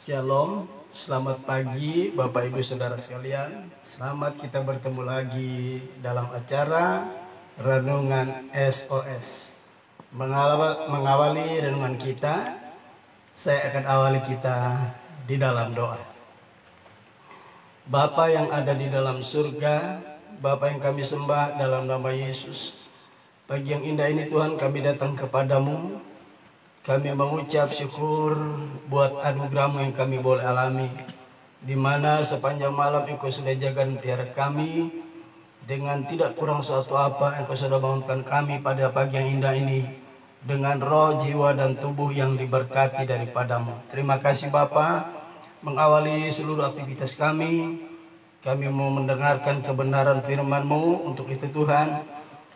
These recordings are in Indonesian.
Shalom, selamat pagi Bapak Ibu Saudara sekalian. Selamat kita bertemu lagi dalam acara Renungan SOS. Mengawali renungan kita, saya akan awali kita di dalam doa. Bapa yang ada di dalam surga, Bapa yang kami sembah dalam nama Yesus. Pagi yang indah ini Tuhan, kami datang kepadamu. Kami mengucap syukur buat anugerah-Mu yang kami boleh alami, di mana sepanjang malam Engkau sudah jaga dan pelihara kami dengan tidak kurang suatu apa. Engkau sudah bangunkan kami pada pagi yang indah ini dengan roh, jiwa, dan tubuh yang diberkati daripada-Mu. Terima kasih Bapa. Mengawali seluruh aktivitas kami mau mendengarkan kebenaran firman-Mu. Untuk itu Tuhan,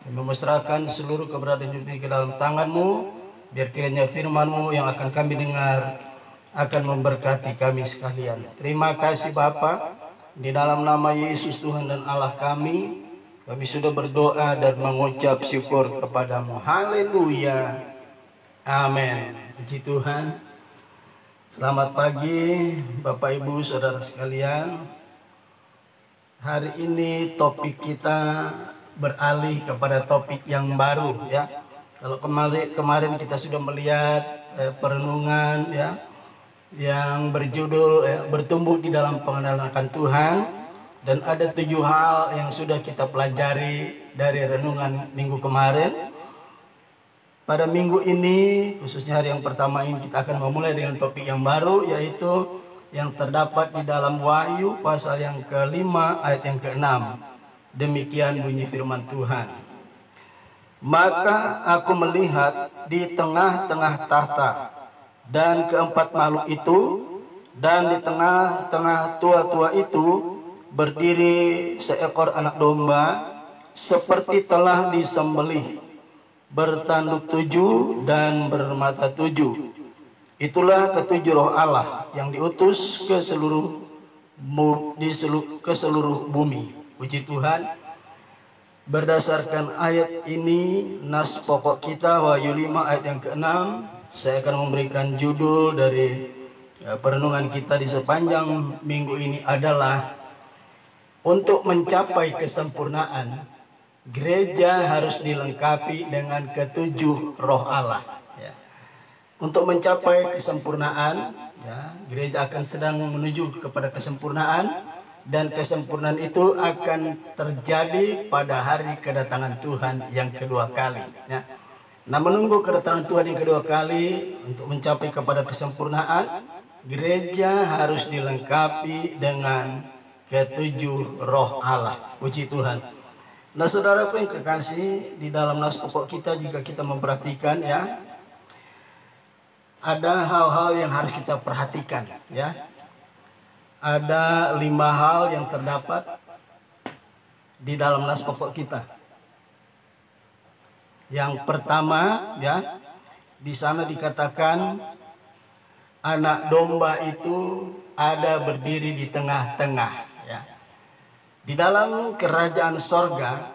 kami menyerahkan seluruh keberadaan hidup ini ke dalam tangan-Mu. Biar kiranya firman-Mu yang akan kami dengar akan memberkati kami sekalian. Terima kasih Bapa. Di dalam nama Yesus Tuhan dan Allah kami sudah berdoa dan mengucap syukur kepada-Mu. Haleluya. Amin. Puji Tuhan. Selamat pagi Bapak Ibu Saudara sekalian. Hari ini topik kita beralih kepada topik yang baru ya. Kalau kemarin kita sudah melihat perenungan ya yang berjudul bertumbuh di dalam pengenalan akan Tuhan, dan ada 7 hal yang sudah kita pelajari dari renungan minggu kemarin. Pada minggu ini, khususnya hari yang pertama ini, kita akan memulai dengan topik yang baru, yaitu yang terdapat di dalam Wahyu pasal yang ke-5 ayat yang ke-6. Demikian bunyi firman Tuhan. Maka aku melihat di tengah-tengah tahta dan keempat makhluk itu, dan di tengah-tengah tua-tua itu berdiri seekor anak domba seperti telah disembelih, bertanduk 7 dan bermata 7. Itulah ke-7 roh Allah yang diutus ke seluruh bumi. Puji Tuhan. Berdasarkan ayat ini, nas pokok kita Wahyu 5 ayat yang ke-6, saya akan memberikan judul dari perenungan kita di sepanjang minggu ini adalah untuk mencapai kesempurnaan, gereja harus dilengkapi dengan ke-7 roh Allah. Ya. Untuk mencapai kesempurnaan, ya, gereja akan sedang menuju kepada kesempurnaan. Dan kesempurnaan itu akan terjadi pada hari kedatangan Tuhan yang kedua kali ya. Nah, menunggu kedatangan Tuhan yang kedua kali untuk mencapai kepada kesempurnaan, gereja harus dilengkapi dengan ke-7 roh Allah. Puji Tuhan. Nah, saudaraku yang kekasih, di dalam nas pokok kita juga kita memperhatikan ya, ada hal-hal yang harus kita perhatikan ya. Ada 5 hal yang terdapat di dalam nas pokok kita. Yang pertama ya, di sana dikatakan anak domba itu ada berdiri di tengah-tengah ya. Di dalam kerajaan sorga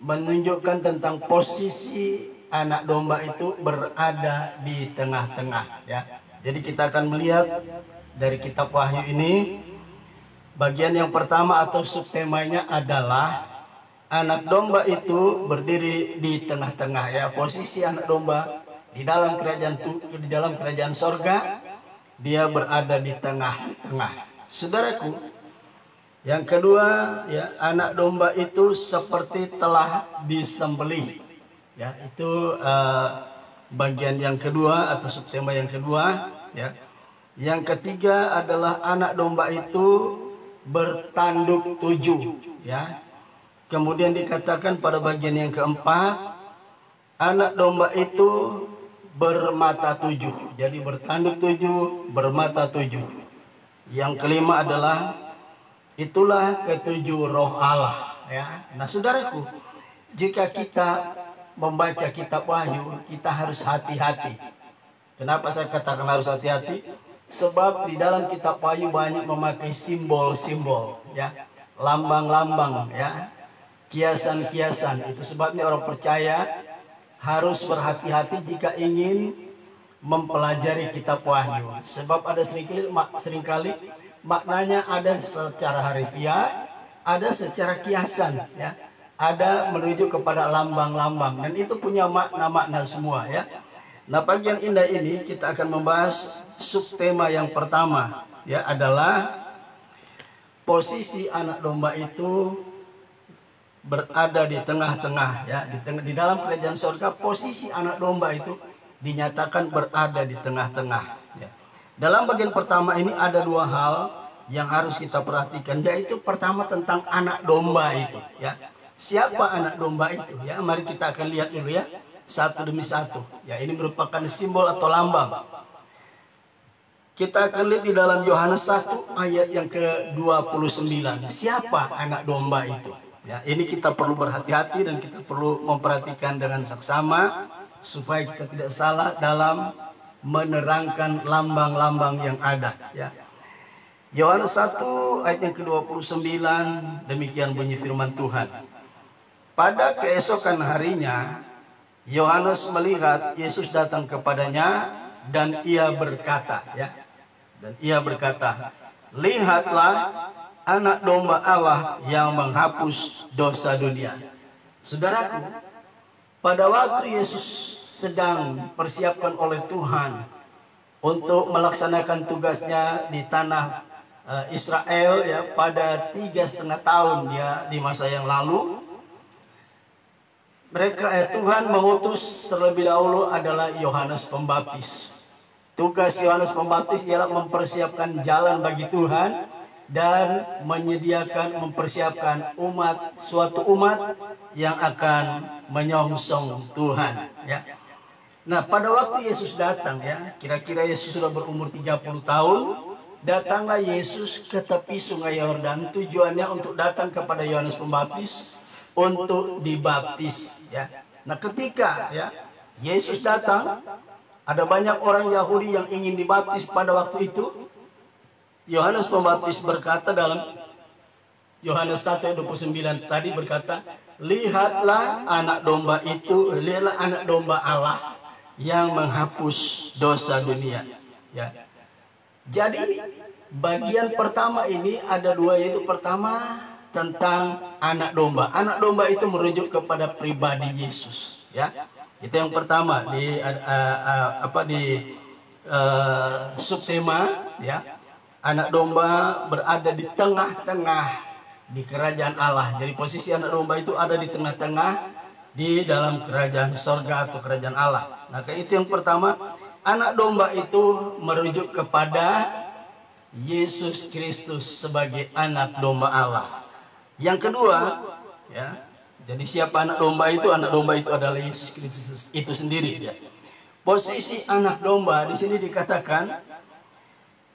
menunjukkan tentang posisi anak domba itu berada di tengah-tengah ya. Jadi kita akan melihat dari kitab Wahyu ini, bagian yang pertama atau subtemanya adalah anak domba itu berdiri di tengah-tengah ya. Posisi anak domba di dalam kerajaan sorga, dia berada di tengah-tengah. Saudaraku, yang kedua ya, anak domba itu seperti telah disembelih ya. Itu bagian yang kedua atau subtema yang kedua ya. Yang ketiga adalah anak domba itu bertanduk 7 ya. Kemudian dikatakan pada bagian yang keempat, anak domba itu bermata 7. Jadi bertanduk 7, bermata 7. Yang kelima adalah itulah ke-7 roh Allah ya. Nah, saudaraku, jika kita membaca kitab Wahyu, kita harus hati-hati. Kenapa saya katakan harus hati-hati? Sebab di dalam kitab Wahyu banyak memakai simbol-simbol ya, lambang-lambang ya, kiasan-kiasan. Itu sebabnya orang percaya harus berhati-hati jika ingin mempelajari kitab Wahyu. Sebab ada seringkali maknanya ada secara harfiah, ada secara kiasan, ya. Ada menuju kepada lambang-lambang, dan itu punya makna-makna semua, ya. Nah, pagi yang indah ini kita akan membahas subtema yang pertama, ya, adalah posisi anak domba itu berada di tengah-tengah, ya. Di dalam kerajaan surga posisi anak domba itu dinyatakan berada di tengah-tengah, ya. Dalam bagian pertama ini ada dua hal yang harus kita perhatikan, yaitu pertama tentang anak domba itu, ya. Siapa anak domba itu, ya? Mari kita akan lihat dulu, ya, satu demi satu. Ya, ini merupakan simbol atau lambang. Kita akan lihat di dalam Yohanes 1 ayat yang ke-29. Siapa anak domba itu? Ya, ini kita perlu berhati-hati dan kita perlu memperhatikan dengan saksama supaya kita tidak salah dalam menerangkan lambang-lambang yang ada, ya. Yohanes 1 ayat yang ke-29, demikian bunyi firman Tuhan. Pada keesokan harinya Yohanes melihat Yesus datang kepadanya dan ia berkata, ya. Dan ia berkata, "Lihatlah anak domba Allah yang menghapus dosa dunia." Saudaraku, pada waktu Yesus sedang dipersiapkan oleh Tuhan untuk melaksanakan tugasnya di tanah Israel, ya, pada 3,5 tahun dia di masa yang lalu, Tuhan mengutus terlebih dahulu adalah Yohanes Pembaptis. Tugas Yohanes Pembaptis ialah mempersiapkan jalan bagi Tuhan dan mempersiapkan suatu umat yang akan menyongsong Tuhan, ya. Nah, pada waktu Yesus datang, ya, kira-kira Yesus sudah berumur 30 tahun, datanglah Yesus ke tepi sungai Yordan, tujuannya untuk datang kepada Yohanes Pembaptis untuk dibaptis, ya. Nah, ketika, ya, Yesus datang, ada banyak orang Yahudi yang ingin dibaptis pada waktu itu. Yohanes Pembaptis berkata dalam Yohanes 1:29 tadi berkata, "Lihatlah anak domba itu, lihatlah anak domba Allah yang menghapus dosa dunia." Ya. Jadi bagian pertama ini ada dua, yaitu pertama tentang anak domba. Anak domba itu merujuk kepada pribadi Yesus, ya. Itu yang pertama di subtema, ya. Anak domba berada di tengah-tengah di kerajaan Allah. Jadi posisi anak domba itu ada di tengah-tengah di dalam kerajaan sorga atau kerajaan Allah. Nah, itu yang pertama, anak domba itu merujuk kepada Yesus Kristus sebagai anak domba Allah. Yang kedua, ya, jadi siapa anak domba itu? Anak domba itu adalah Yesus Kristus itu sendiri, ya. Posisi anak domba di sini dikatakan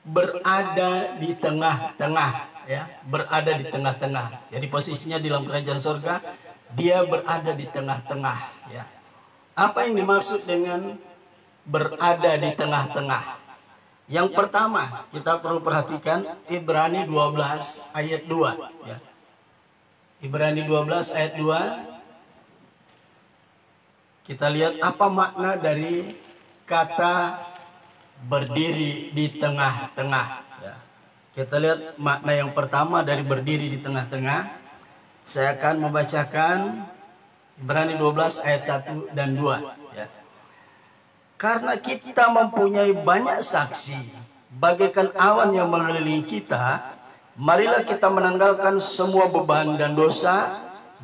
berada di tengah-tengah, ya, berada di tengah-tengah. Jadi posisinya di dalam kerajaan surga, dia berada di tengah-tengah, ya. Apa yang dimaksud dengan berada di tengah-tengah? Yang pertama, kita perlu perhatikan Ibrani 12 ayat 2, ya. Ibrani 12 ayat 2. Kita lihat apa makna dari kata berdiri di tengah-tengah, ya. Kita lihat makna yang pertama dari berdiri di tengah-tengah. Saya akan membacakan Ibrani 12 ayat 1 dan 2, ya. Karena kita mempunyai banyak saksi bagaikan awan yang mengelilingi kita, marilah kita menanggalkan semua beban dan dosa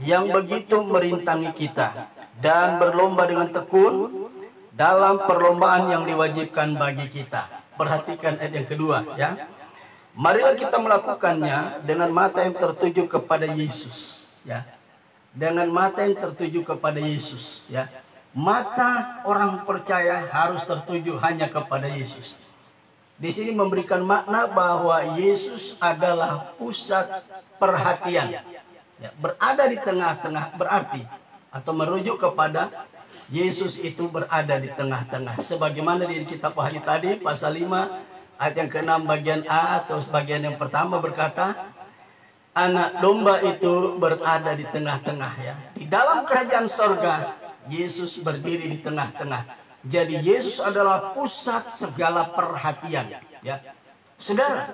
yang begitu merintangi kita, dan berlomba dengan tekun dalam perlombaan yang diwajibkan bagi kita. Perhatikan ayat yang kedua, ya. Marilah kita melakukannya dengan mata yang tertuju kepada Yesus, ya. Dengan mata yang tertuju kepada Yesus, ya. Mata orang percaya harus tertuju hanya kepada Yesus. Di sini memberikan makna bahwa Yesus adalah pusat perhatian, ya, berada di tengah-tengah berarti atau merujuk kepada Yesus itu berada di tengah-tengah. Sebagaimana di kitab Wahyu tadi pasal 5 ayat yang ke-6 bagian A atau bagian yang pertama berkata, anak domba itu berada di tengah-tengah, ya. Di dalam kerajaan sorga Yesus berdiri di tengah-tengah. Jadi Yesus adalah pusat segala perhatian. Ya, saudara,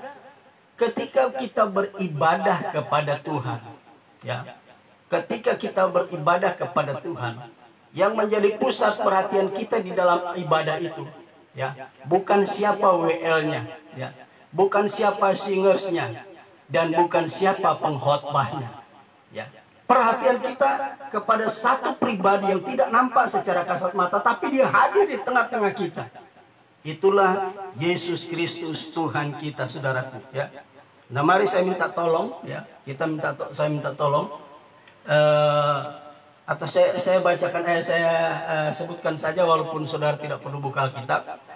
ketika kita beribadah kepada Tuhan, ya, ketika kita beribadah kepada Tuhan, yang menjadi pusat perhatian kita di dalam ibadah itu, ya, bukan siapa WL-nya, ya, bukan siapa singersnya, dan bukan siapa pengkhotbahnya, ya. Perhatian kita kepada satu pribadi yang tidak nampak secara kasat mata, tapi dia hadir di tengah-tengah kita. Itulah Yesus Kristus Tuhan kita, saudaraku. Ya. Nah, mari saya minta tolong, ya. Saya minta tolong. Atau saya bacakan, saya sebutkan saja, walaupun saudara tidak perlu buka Alkitab.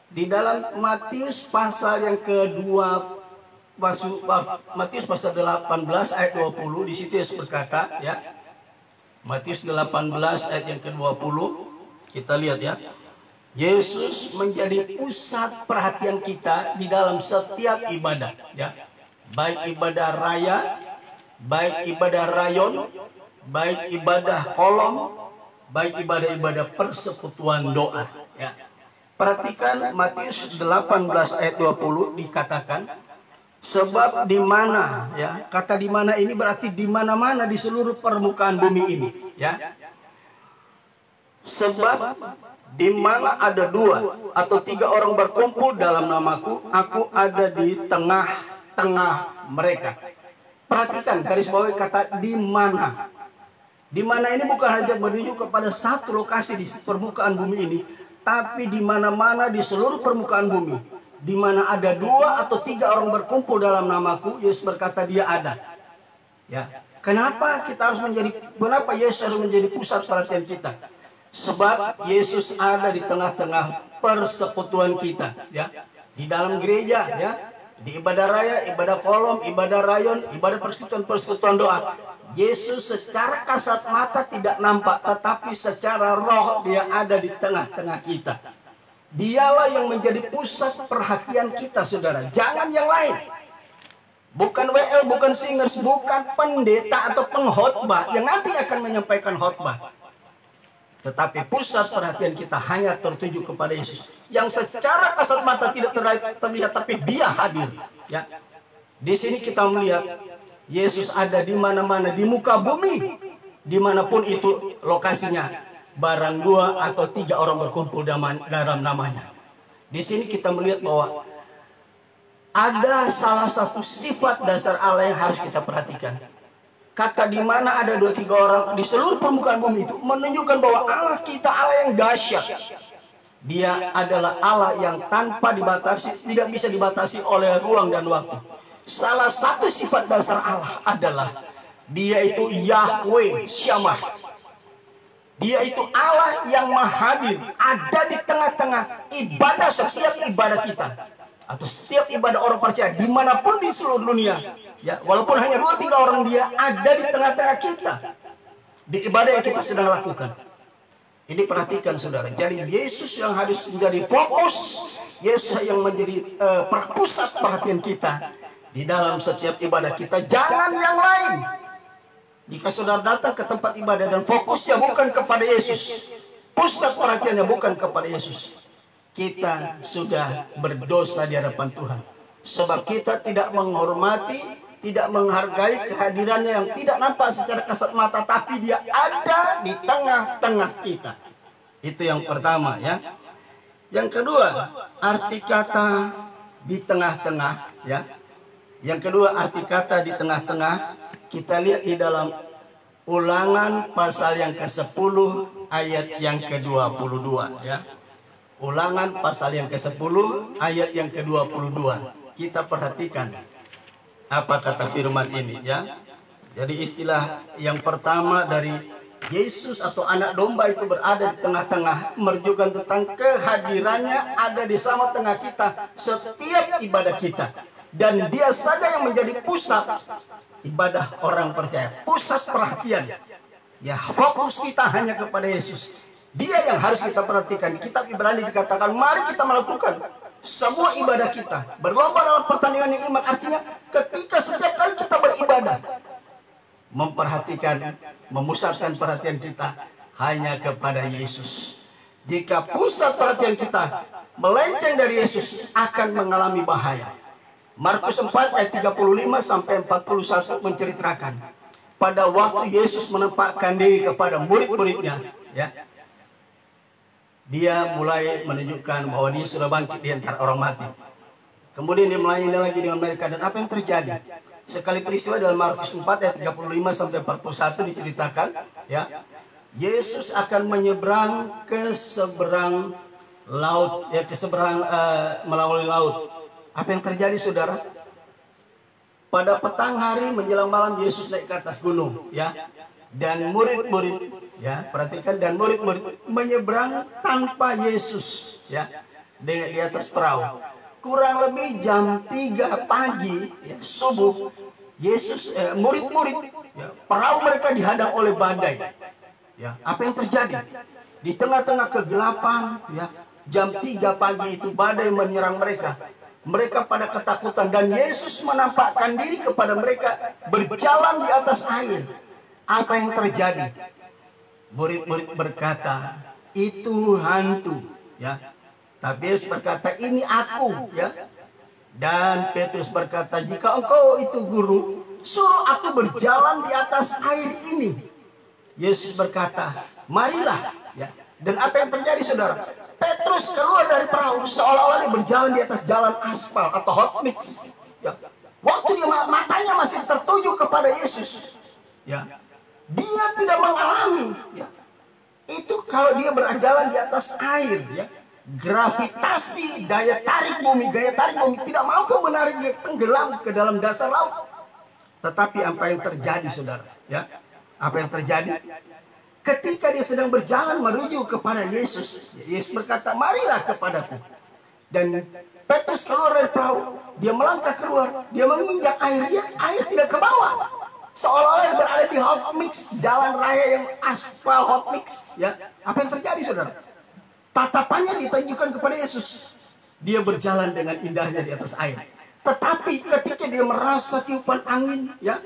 Di dalam Matius pasal yang kedua. Matius pasal 18 ayat 20, di situ Yesus berkata, ya. Matius 18 ayat yang ke-20, kita lihat, ya. Yesus menjadi pusat perhatian kita di dalam setiap ibadah, ya. Baik ibadah raya, baik ibadah rayon, baik ibadah kolom, baik ibadah-ibadah persekutuan doa, ya. Perhatikan Matius 18 ayat 20 dikatakan, sebab di mana, ya, kata di mana ini berarti di mana-mana di seluruh permukaan bumi ini, ya. Sebab di mana ada 2 atau 3 orang berkumpul dalam namaku, aku ada di tengah-tengah mereka. Perhatikan garis bawahi kata di mana. Di mana ini bukan hanya menuju kepada satu lokasi di permukaan bumi ini, tapi di mana-mana di seluruh permukaan bumi. Di mana ada 2 atau 3 orang berkumpul dalam namaku, Yesus berkata dia ada. Ya, kenapa kenapa Yesus harus menjadi pusat perhatian kita? Sebab Yesus ada di tengah-tengah persekutuan kita, ya. Di dalam gereja, ya. Di ibadah raya, ibadah kolom, ibadah rayon, ibadah persekutuan doa. Yesus secara kasat mata tidak nampak, tetapi secara roh dia ada di tengah-tengah kita. Dialah yang menjadi pusat perhatian kita, saudara. Jangan yang lain. Bukan WL, bukan singers, bukan pendeta atau pengkhotbah yang nanti akan menyampaikan khotbah. Tetapi pusat perhatian kita hanya tertuju kepada Yesus, yang secara kasat mata tidak terlihat, tapi dia hadir. Ya. Di sini kita melihat Yesus ada di mana-mana di muka bumi, dimanapun itu lokasinya. Barang 2 atau 3 orang berkumpul dalam namanya. Di sini kita melihat bahwa ada salah satu sifat dasar Allah yang harus kita perhatikan. Kata di mana ada 2-3 orang di seluruh permukaan bumi itu menunjukkan bahwa Allah kita Allah yang dahsyat. Dia adalah Allah yang tanpa dibatasi, tidak bisa dibatasi oleh ruang dan waktu. Salah satu sifat dasar Allah adalah dia itu Yahweh Syamah. Dia itu Allah yang maha hadir, ada di tengah-tengah ibadah, setiap ibadah kita, atau setiap ibadah orang percaya dimanapun di seluruh dunia, ya, walaupun hanya 2-3 orang, dia ada di tengah-tengah kita di ibadah yang kita sedang lakukan. Ini perhatikan, saudara. Jadi Yesus yang harus menjadi fokus, Yesus yang menjadi pusat perhatian kita di dalam setiap ibadah kita, jangan yang lain. Jika saudara datang ke tempat ibadah dan fokusnya bukan kepada Yesus, pusat perhatiannya bukan kepada Yesus, kita sudah berdosa di hadapan Tuhan. Sebab kita tidak menghormati, tidak menghargai kehadirannya yang tidak nampak secara kasat mata, tapi dia ada di tengah-tengah kita. Itu yang pertama, ya. Yang kedua, arti kata di tengah-tengah, ya. Yang kedua, arti kata di tengah-tengah. Kita lihat di dalam Ulangan pasal yang ke-10 ayat yang ke-22, ya. Ulangan pasal yang ke-10 ayat yang ke-22. Kita perhatikan apa kata firman ini, ya. Jadi istilah yang pertama dari Yesus atau anak domba itu berada di tengah-tengah, menunjukkan tentang kehadirannya ada di sama-tengah kita setiap ibadah kita. Dan dia saja yang menjadi pusat ibadah orang percaya, pusat perhatian. Ya, fokus kita hanya kepada Yesus. Dia yang harus kita perhatikan. Di kitab Ibrani dikatakan, mari kita melakukan semua ibadah kita, berlomba dalam pertandingan yang iman. Artinya ketika setiap kali kita beribadah, memperhatikan, memusatkan perhatian kita hanya kepada Yesus. Jika pusat perhatian kita melenceng dari Yesus, akan mengalami bahaya. Markus 4 ayat 35 sampai 41 menceritakan pada waktu Yesus menempatkan diri kepada murid-muridnya, ya, dia mulai menunjukkan bahwa dia sudah bangkit di antara orang mati. Kemudian dia melayani lagi dengan mereka, dan apa yang terjadi? Sekali peristiwa dalam Markus 4 ayat 35 sampai 41 diceritakan, ya, Yesus akan menyeberang ke seberang laut, ya, ke seberang melalui laut. Apa yang terjadi, saudara? Pada petang hari menjelang malam Yesus naik ke atas gunung, ya, dan murid-murid, ya, perhatikan, dan murid-murid menyeberang tanpa Yesus, ya, di atas perahu. Kurang lebih jam 3 pagi, ya, subuh, Yesus, murid-murid, ya, perahu mereka dihadang oleh badai. Ya, apa yang terjadi? Di tengah-tengah kegelapan, ya, jam 3 pagi itu badai menyerang mereka. Mereka pada ketakutan, dan Yesus menampakkan diri kepada mereka berjalan di atas air. Apa yang terjadi? Murid-murid berkata, itu hantu, ya. Tapi Yesus berkata, ini aku, ya. Dan Petrus berkata, jika engkau itu guru, suruh aku berjalan di atas air ini. Yesus berkata, marilah, ya. Dan apa yang terjadi, saudara? Petrus keluar dari perahu seolah-olah dia berjalan di atas jalan aspal atau hot mix, ya. Waktu dia matanya masih tertuju kepada Yesus, ya, dia tidak mengalami, ya, itu kalau dia berjalan di atas air, ya, gravitasi, daya tarik bumi tidak mampu menarik dia tenggelam ke dalam dasar laut. Tetapi apa yang terjadi, saudara? Ya, apa yang terjadi? Ketika dia sedang berjalan menuju kepada Yesus, Yesus berkata, marilah kepadaku. Dan Petrus keluar dari perahu, dia melangkah keluar, dia menginjak air, air tidak ke bawah. Seolah-olah berada di hot mix, jalan raya yang aspal hot mix, ya. Apa yang terjadi, saudara? Tatapannya ditujukan kepada Yesus. Dia berjalan dengan indahnya di atas air. Tetapi ketika dia merasa tiupan angin, ya,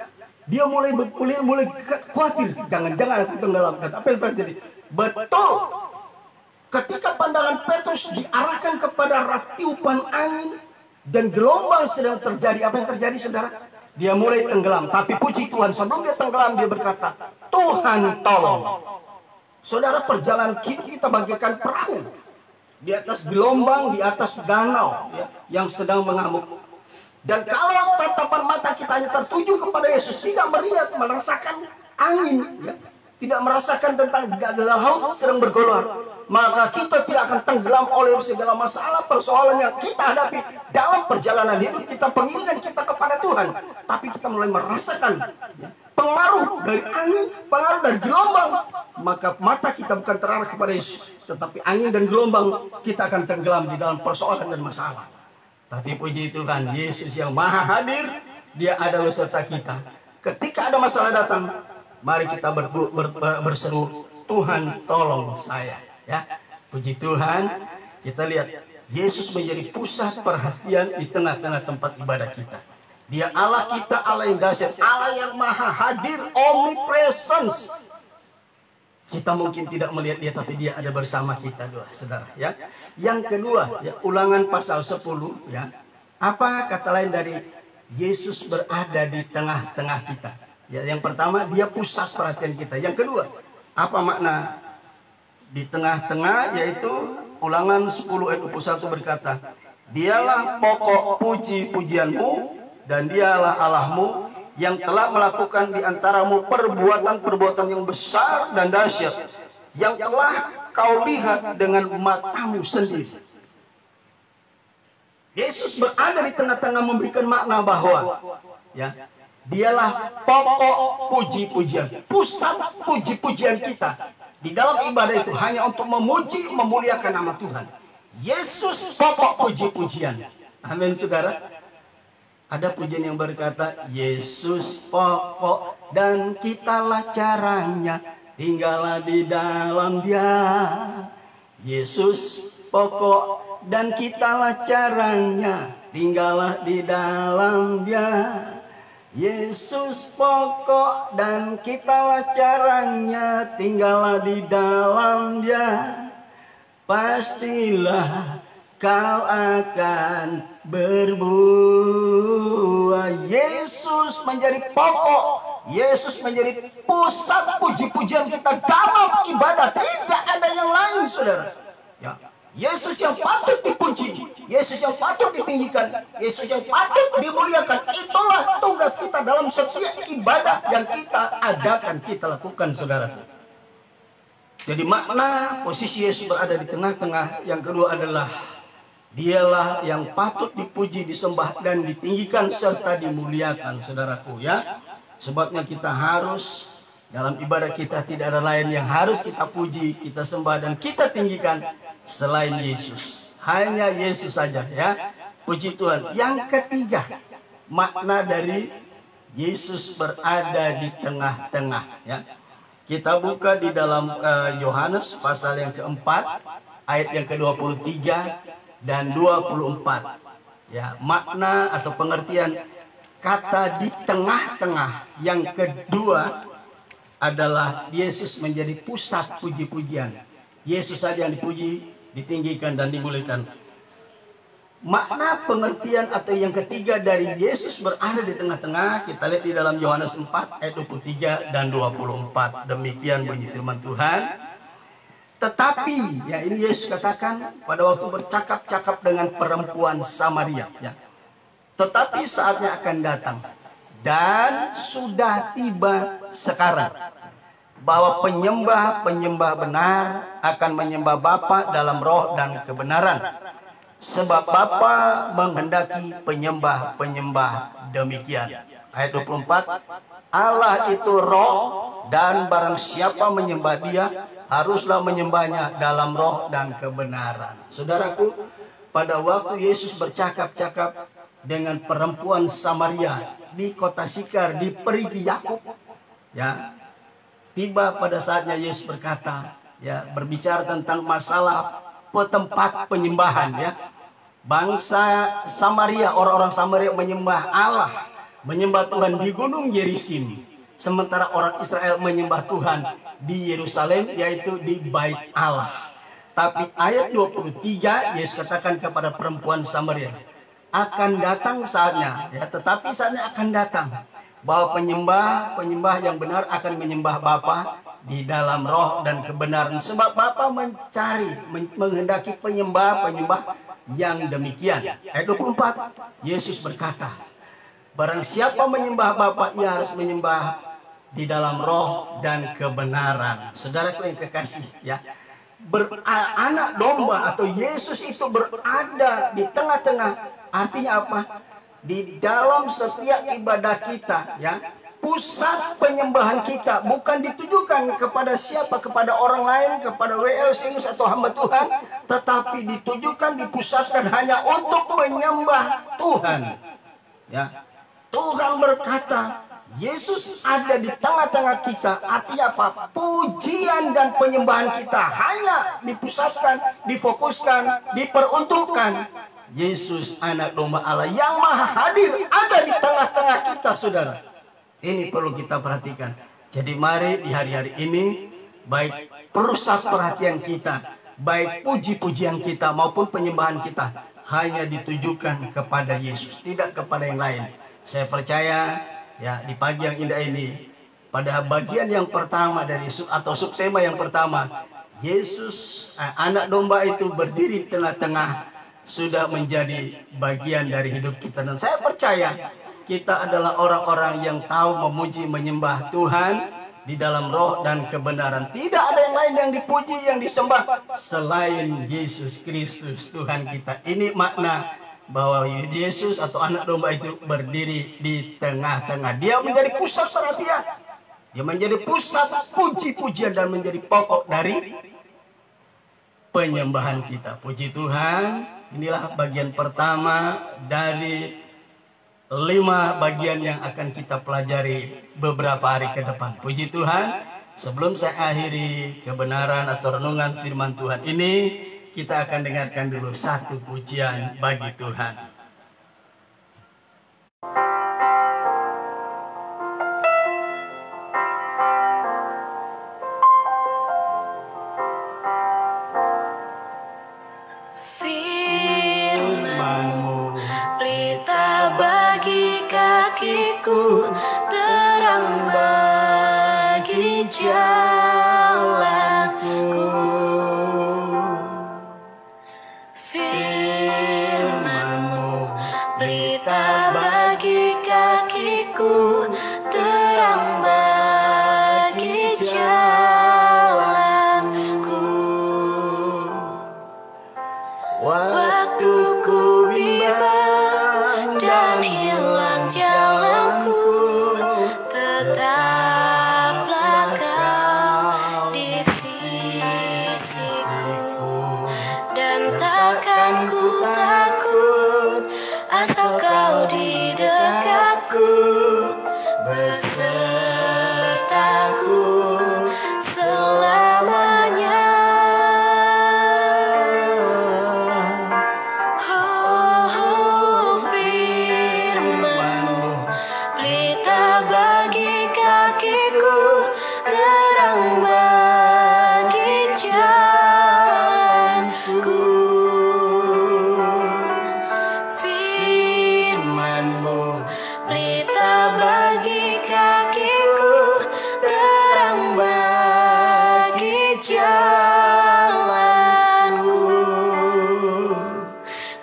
dia mulai khawatir, jangan-jangan aku tenggelam. Dan apa yang terjadi? Betul, ketika pandangan Petrus diarahkan kepada tiupan angin dan gelombang sedang terjadi, apa yang terjadi, saudara? Dia mulai tenggelam. Tapi puji Tuhan, sebelum dia tenggelam, dia berkata, Tuhan tolong. Saudara, perjalanan hidup kita bagaikan perahu di atas gelombang, di atas danau, ya, yang sedang mengamuk. Dan kalau tatapan mata kita hanya tertuju kepada Yesus, tidak melihat, merasakan angin, ya, tidak merasakan tentang laut sedang bergolak, maka kita tidak akan tenggelam oleh segala masalah persoalan yang kita hadapi dalam perjalanan hidup kita, pengiringan kita kepada Tuhan. Tapi kita mulai merasakan, ya, pengaruh dari angin, pengaruh dari gelombang, maka mata kita bukan terarah kepada Yesus, tetapi angin dan gelombang, kita akan tenggelam di dalam persoalan dan masalah. Tapi puji Tuhan, Yesus yang maha hadir, dia ada beserta kita. Ketika ada masalah datang, mari kita berseru, Tuhan tolong saya, ya. Puji Tuhan, kita lihat Yesus menjadi pusat perhatian di tengah-tengah tempat ibadah kita. Dia Allah kita, Allah yang dahsyat, Allah yang maha hadir, omnipresence. Kita mungkin tidak melihat dia, tapi dia ada bersama kita, saudara, ya. Yang kedua, ya, Ulangan pasal 10, ya. Apa kata lain dari Yesus berada di tengah-tengah kita? Ya, yang pertama, dia pusat perhatian kita. Yang kedua, apa makna di tengah-tengah? Yaitu Ulangan 10 ayat 21 berkata, dialah pokok puji-pujianmu dan dialah Allahmu yang telah melakukan di antaramu perbuatan-perbuatan yang besar dan dahsyat, yang telah kau lihat dengan matamu sendiri. Yesus berada di tengah-tengah memberikan makna bahwa, ya, dialah pokok puji-pujian, pusat puji-pujian kita. Di dalam ibadah itu hanya untuk memuji, memuliakan nama Tuhan. Yesus pokok puji-pujian. Amin, saudara. Ada pujian yang berkata, Yesus pokok dan kitalah caranya, tinggallah di dalam dia. Yesus pokok dan kitalah caranya, tinggallah di dalam dia. Yesus pokok dan kitalah caranya, tinggallah di dalam dia. pastilah kau akan berbuah. Yesus menjadi pokok, Yesus menjadi pusat puji-pujian kita dalam ibadah. Tidak ada yang lain, saudara. Ya. Yesus yang patut dipuji, Yesus yang patut ditinggikan, Yesus yang patut dimuliakan. Itulah tugas kita dalam setiap ibadah yang kita adakan, kita lakukan, saudara. Jadi makna posisi Yesus berada di tengah-tengah. Yang kedua adalah Dialah yang patut dipuji, disembah, dan ditinggikan serta dimuliakan, saudaraku, ya. Sebabnya kita harus dalam ibadah kita tidak ada lain yang harus kita puji, kita sembah, dan kita tinggikan selain Yesus. Hanya Yesus saja, ya. Puji Tuhan. Yang ketiga, makna dari Yesus berada di tengah-tengah, ya. Kita buka di dalam Yohanes pasal yang keempat, ayat yang ke-23 dan 24. Ya, makna atau pengertian kata di tengah-tengah. Yang kedua adalah Yesus menjadi pusat puji-pujian. Yesus saja yang dipuji, ditinggikan, dan dimuliakan. Makna pengertian atau yang ketiga dari Yesus berada di tengah-tengah, kita lihat di dalam Yohanes 4 ayat 23 dan 24. Demikian bunyi firman Tuhan. Tetapi, ya, ini Yesus katakan pada waktu bercakap-cakap dengan perempuan Samaria, ya. Tetapi saatnya akan datang dan sudah tiba sekarang, bahwa penyembah-penyembah benar akan menyembah Bapa dalam roh dan kebenaran. Sebab Bapa menghendaki penyembah-penyembah demikian. Ayat 24, Allah itu roh, dan barang siapa menyembah Dia haruslah menyembahnya dalam roh dan kebenaran. Saudaraku, pada waktu Yesus bercakap-cakap dengan perempuan Samaria di kota Sikar, di perigi Yakub, ya, tiba pada saatnya Yesus berkata, ya, berbicara tentang masalah tempat penyembahan, ya. Bangsa Samaria, orang-orang Samaria menyembah Allah, menyembah Tuhan di Gunung Gerizim, sementara orang Israel menyembah Tuhan di Yerusalem, yaitu di Bait Allah. Tapi ayat 23 Yesus katakan kepada perempuan Samaria, akan datang saatnya, ya, tetapi saatnya akan datang, bahwa penyembah yang benar akan menyembah Bapa di dalam roh dan kebenaran. Sebab Bapa mencari, menghendaki penyembah yang demikian. Ayat 24, Yesus berkata, barang siapa menyembah Bapa, ia harus menyembah di dalam roh dan kebenaran. Saudaraku yang kekasih, ya, anak domba atau Yesus itu berada di tengah-tengah. Artinya apa? Di dalam setiap ibadah kita, ya, pusat penyembahan kita bukan ditujukan kepada siapa, kepada orang lain, kepada WL, Singus, atau hamba Tuhan, tetapi ditujukan, dipusatkan hanya untuk menyembah Tuhan, ya. Tuhan berkata, Yesus ada di tengah-tengah kita. Artinya apa? Pujian dan penyembahan kita hanya dipusatkan, difokuskan, diperuntukkan Yesus, anak domba Allah yang maha hadir, ada di tengah-tengah kita, saudara. Ini perlu kita perhatikan. Jadi mari di hari-hari ini, baik pusat perhatian kita, baik puji-pujian kita maupun penyembahan kita, hanya ditujukan kepada Yesus, tidak kepada yang lain. Saya percaya, ya, di pagi yang indah ini, pada bagian yang pertama dari atau subtema yang pertama, Yesus, anak domba itu berdiri di tengah-tengah, sudah menjadi bagian dari hidup kita. Dan saya percaya kita adalah orang-orang yang tahu memuji, menyembah Tuhan di dalam roh dan kebenaran. Tidak ada yang lain yang dipuji, yang disembah selain Yesus Kristus, Tuhan kita. Ini makna bahwa Yesus atau anak domba itu berdiri di tengah-tengah. Dia menjadi pusat perhatian, dia menjadi pusat puji-pujian, dan menjadi pokok dari penyembahan kita. Puji Tuhan. Inilah bagian pertama dari 5 bagian yang akan kita pelajari beberapa hari ke depan. Puji Tuhan. Sebelum saya akhiri kebenaran atau renungan firman Tuhan ini, kita akan dengarkan dulu satu pujian bagi Tuhan. kakiku, terang bagi jalanku. Firman-Mu pelita bagi kakiku, terang bagi jalanku. Waktu ku bimbang dan hilang jalanku, tetaplah Kau di sisiku, dan takkan ku takut asal Kau di dekatku, besertaku selamanya. Oh, firman-Mu pelita bagi kakiku, terang bagi jalanku. Firman-Mu pelita bagi kakiku, terang bagi jalanku.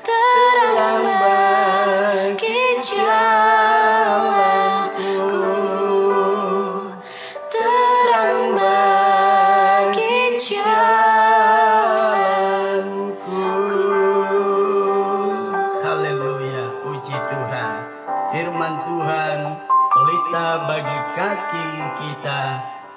Terang bagi jalanku, terang bagi jalanku. Haleluya, puji Tuhan. Firman Tuhan pelita bagi kaki kita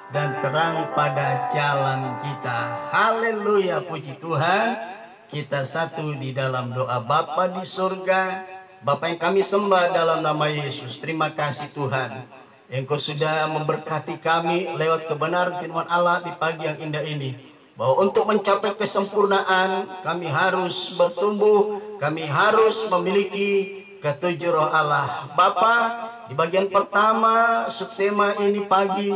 dan terang pada jalan kita. Haleluya, puji Tuhan. Kita satu di dalam doa. Bapa di surga, Bapa yang kami sembah dalam nama Yesus, terima kasih Tuhan, Engkau sudah memberkati kami lewat kebenaran firman Allah di pagi yang indah ini, bahwa untuk mencapai kesempurnaan kami harus bertumbuh, kami harus memiliki ketujuh roh Allah. Bapa, di bagian pertama subtema ini pagi,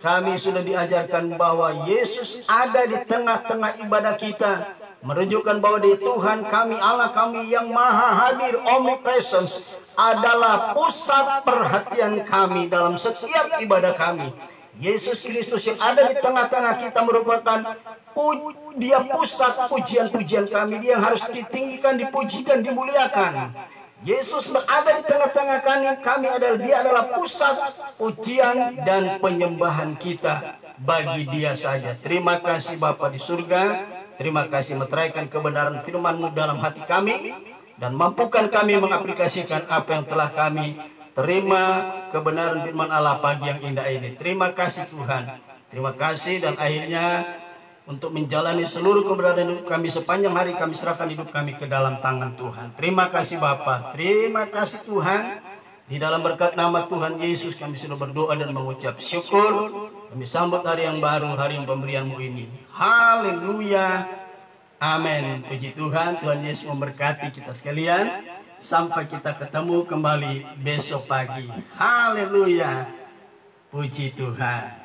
kami sudah diajarkan bahwa Yesus ada di tengah-tengah ibadah kita, menunjukkan bahwa di Tuhan kami, Allah kami yang maha hadir, omnipresence, adalah pusat perhatian kami dalam setiap ibadah kami. Yesus Kristus yang ada di tengah-tengah kita merupakan Dia pusat pujian-pujian kami. Dia yang harus ditinggikan, dipuji dan dimuliakan. Yesus berada di tengah-tengah kami, Dia adalah pusat pujian dan penyembahan kita bagi Dia saja. Terima kasih Bapa di surga. Terima kasih meteraikan kebenaran firman-Mu dalam hati kami, dan mampukan kami mengaplikasikan apa yang telah kami terima kebenaran firman Allah pagi yang indah ini. Terima kasih Tuhan. Terima kasih, dan akhirnya untuk menjalani seluruh keberadaan hidup kami sepanjang hari, kami serahkan hidup kami ke dalam tangan Tuhan. Terima kasih Bapa. Terima kasih Tuhan. Di dalam berkat nama Tuhan Yesus kami sudah berdoa dan mengucap syukur. Kami sambut hari yang baru, hari yang pemberian-Mu ini. Haleluya. Amin. Puji Tuhan. Tuhan Yesus memberkati kita sekalian. Sampai kita ketemu kembali besok pagi. Haleluya. Puji Tuhan.